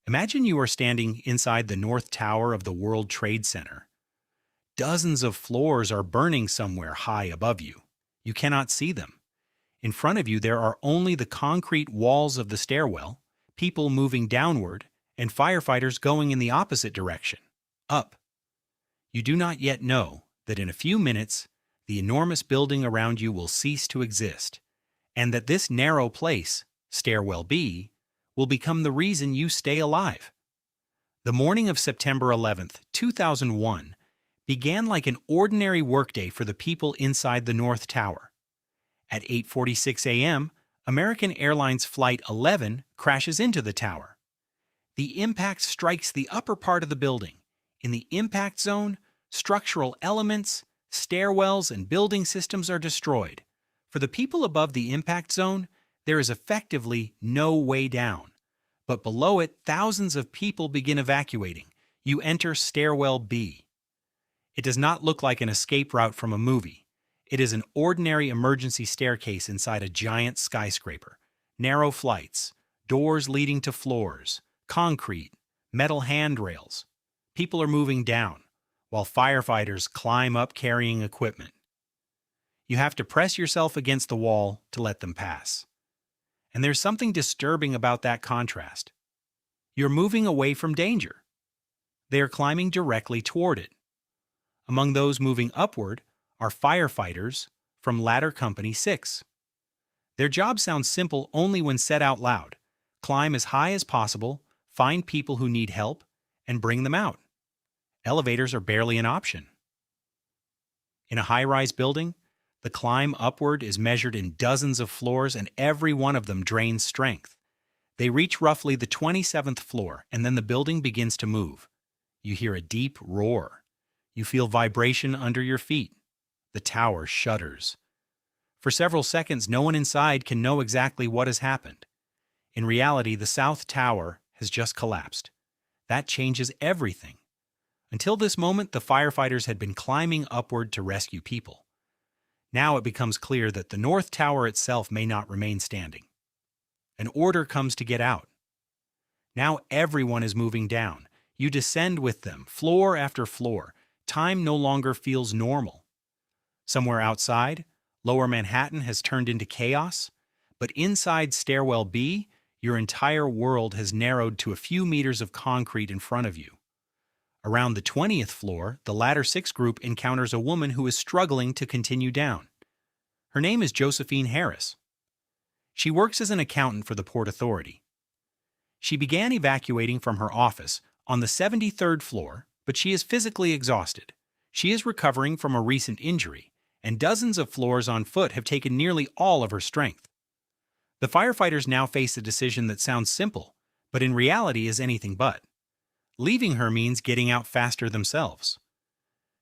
Imagine you are standing inside the North Tower of the World Trade Center. Dozens of floors are burning somewhere high above you. You cannot see them. In front of you, there are only the concrete walls of the stairwell, people moving downward, and firefighters going in the opposite direction, up. You do not yet know that in a few minutes, the enormous building around you will cease to exist, and that this narrow place, Stairwell B, will become the reason you stay alive. The morning of September 11th, 2001, began like an ordinary workday for the people inside the North Tower. At 8:46 a.m., American Airlines Flight 11 crashes into the tower. The impact strikes the upper part of the building. In the impact zone, structural elements, stairwells, and building systems are destroyed. For the people above the impact zone, there is effectively no way down. But below it, thousands of people begin evacuating. You enter Stairwell B. It does not look like an escape route from a movie. It is an ordinary emergency staircase inside a giant skyscraper. Narrow flights, doors leading to floors, concrete, metal handrails. People are moving down, while firefighters climb up carrying equipment. You have to press yourself against the wall to let them pass. And there's something disturbing about that contrast. You're moving away from danger. They are climbing directly toward it. Among those moving upward are firefighters from Ladder Company 6. Their job sounds simple only when said out loud. Climb as high as possible, find people who need help, and bring them out. Elevators are barely an option. In a high-rise building, the climb upward is measured in dozens of floors, and every one of them drains strength. They reach roughly the 27th floor, and then the building begins to move. You hear a deep roar. You feel vibration under your feet. The tower shudders. For several seconds, no one inside can know exactly what has happened. In reality, the South Tower has just collapsed. That changes everything. Until this moment, the firefighters had been climbing upward to rescue people. Now it becomes clear that the North Tower itself may not remain standing. An order comes to get out. Now everyone is moving down. You descend with them, floor after floor. Time no longer feels normal. Somewhere outside, Lower Manhattan has turned into chaos, but inside Stairwell B, your entire world has narrowed to a few meters of concrete in front of you. Around the 20th floor, the Ladder 6 group encounters a woman who is struggling to continue down. Her name is Josephine Harris. She works as an accountant for the Port Authority. She began evacuating from her office on the 73rd floor, but she is physically exhausted. She is recovering from a recent injury, and dozens of floors on foot have taken nearly all of her strength. The firefighters now face a decision that sounds simple, but in reality is anything but. Leaving her means getting out faster themselves.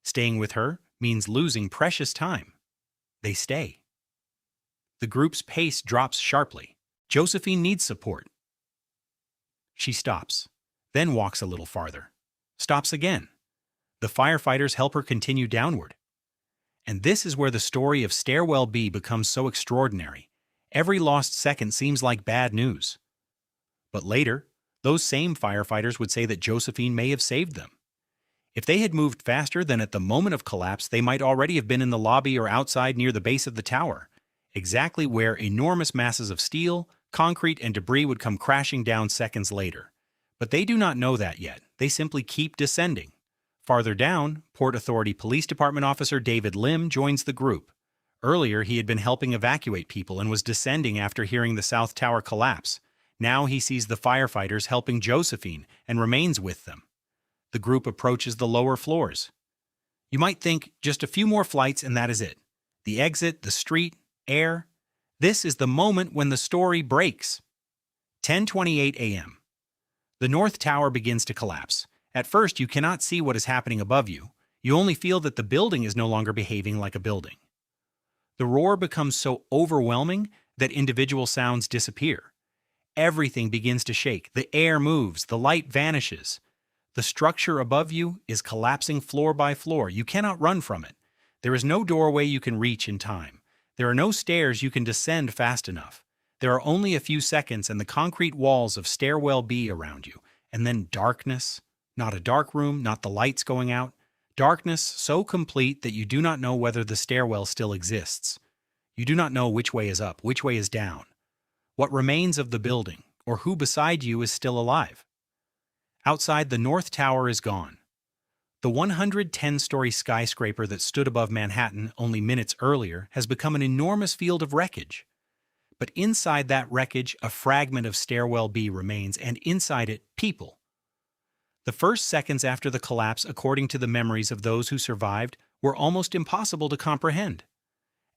Staying with her means losing precious time. They stay. The group's pace drops sharply. Josephine needs support. She stops, then walks a little farther. Stops again. The firefighters help her continue downward. And this is where the story of Stairwell B becomes so extraordinary. Every lost second seems like bad news. But later, those same firefighters would say that Josephine may have saved them. If they had moved faster, then at the moment of collapse, they might already have been in the lobby or outside near the base of the tower, exactly where enormous masses of steel, concrete, and debris would come crashing down seconds later. But they do not know that yet. They simply keep descending. Farther down, Port Authority Police Department officer David Lim joins the group. Earlier, he had been helping evacuate people and was descending after hearing the South Tower collapse. Now he sees the firefighters helping Josephine and remains with them. The group approaches the lower floors. You might think just a few more flights and that is it. The exit, the street, air. This is the moment when the story breaks. 10:28 a.m. The North Tower begins to collapse. At first, you cannot see what is happening above you. You only feel that the building is no longer behaving like a building. The roar becomes so overwhelming that individual sounds disappear. Everything begins to shake. The air moves. The light vanishes. The structure above you is collapsing floor by floor. You cannot run from it. There is no doorway you can reach in time. There are no stairs you can descend fast enough. There are only a few seconds and the concrete walls of Stairwell B around you, And then darkness. Not a dark room, not the lights going out. Darkness so complete that you do not know whether the stairwell still exists. You do not know which way is up, which way is down, what remains of the building, or who beside you is still alive. Outside, the North Tower is gone. The 110-story skyscraper that stood above Manhattan only minutes earlier has become an enormous field of wreckage. But inside that wreckage, a fragment of Stairwell B remains, and inside it, people. The first seconds after the collapse, according to the memories of those who survived, were almost impossible to comprehend.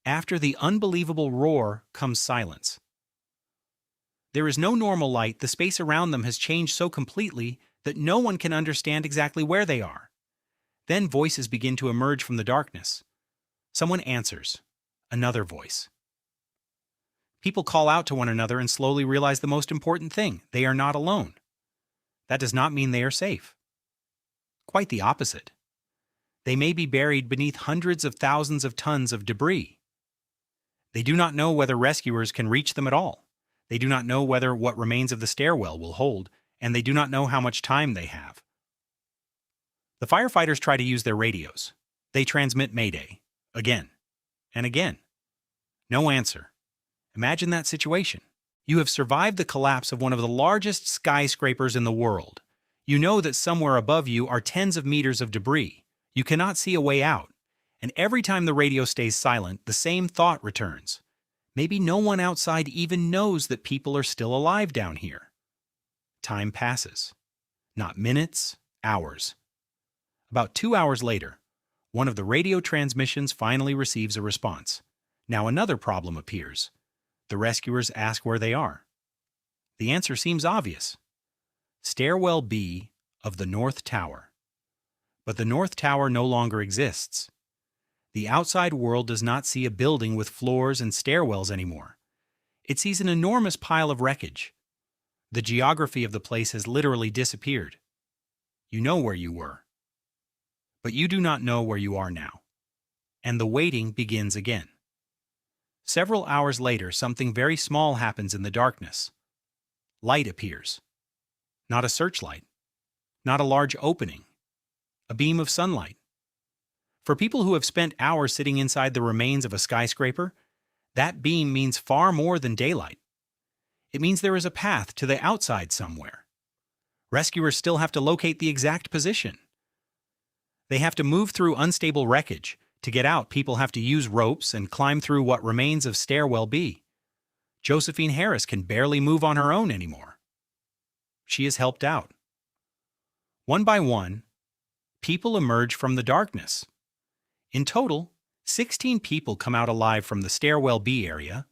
After the unbelievable roar comes silence. There is no normal light. The space around them has changed so completely that no one can understand exactly where they are. Then voices begin to emerge from the darkness. Someone answers. Another voice. People call out to one another and slowly realize the most important thing: they are not alone. That does not mean they are safe. Quite the opposite. They may be buried beneath hundreds of thousands of tons of debris. They do not know whether rescuers can reach them at all. They do not know whether what remains of the stairwell will hold, and they do not know how much time they have. The firefighters try to use their radios. They transmit Mayday, again and again. No answer. Imagine that situation. You have survived the collapse of one of the largest skyscrapers in the world. You know that somewhere above you are tens of meters of debris. You cannot see a way out. And every time the radio stays silent, the same thought returns. Maybe no one outside even knows that people are still alive down here. Time passes. Not minutes, hours. About 2 hours later, one of the radio transmissions finally receives a response. Now another problem appears. The rescuers ask where they are. The answer seems obvious. Stairwell B of the North Tower. But the North Tower no longer exists. The outside world does not see a building with floors and stairwells anymore. It sees an enormous pile of wreckage. The geography of the place has literally disappeared. You know where you were. But you do not know where you are now. And the waiting begins again. Several hours later, something very small happens in the darkness. Light appears. Not a searchlight. Not a large opening. A beam of sunlight. For people who have spent hours sitting inside the remains of a skyscraper, that beam means far more than daylight. It means there is a path to the outside somewhere. Rescuers still have to locate the exact position. They have to move through unstable wreckage. To get out, people have to use ropes and climb through what remains of Stairwell B. Josephine Harris can barely move on her own anymore. She is helped out. One by one, people emerge from the darkness. In total, 16 people come out alive from the Stairwell B area: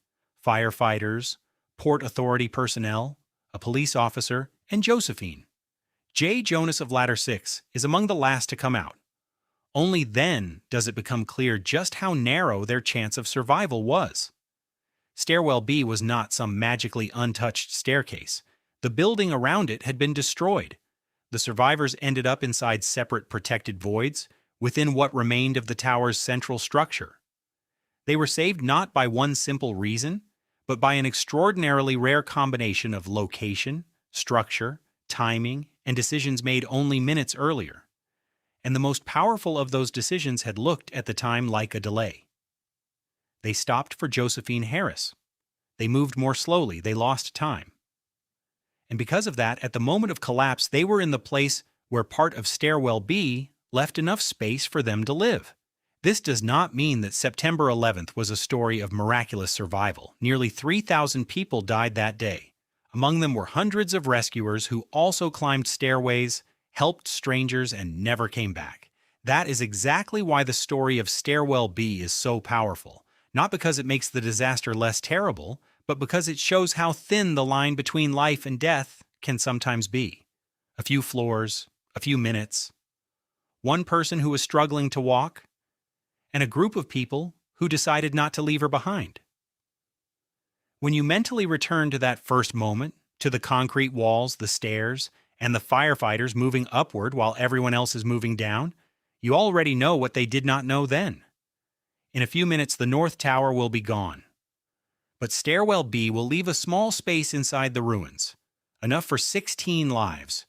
firefighters, Port Authority personnel, a police officer, and Josephine. J. Jonas of Ladder 6 is among the last to come out. Only then does it become clear just how narrow their chance of survival was. Stairwell B was not some magically untouched staircase. The building around it had been destroyed. The survivors ended up inside separate protected voids within what remained of the tower's central structure. They were saved not by one simple reason, but by an extraordinarily rare combination of location, structure, timing, and decisions made only minutes earlier. And the most powerful of those decisions had looked at the time like a delay. They stopped for Josephine Harris. They moved more slowly. They lost time. And because of that, at the moment of collapse, they were in the place where part of Stairwell B left enough space for them to live. This does not mean that September 11th was a story of miraculous survival. Nearly 3,000 people died that day. Among them were hundreds of rescuers who also climbed stairways, helped strangers, and never came back. That is exactly why the story of Stairwell B is so powerful. Not because it makes the disaster less terrible, but because it shows how thin the line between life and death can sometimes be. A few floors, a few minutes, one person who was struggling to walk, and a group of people who decided not to leave her behind. When you mentally return to that first moment, to the concrete walls, the stairs, and the firefighters moving upward while everyone else is moving down, you already know what they did not know then. In a few minutes, the North Tower will be gone. But Stairwell B will leave a small space inside the ruins, enough for 16 lives.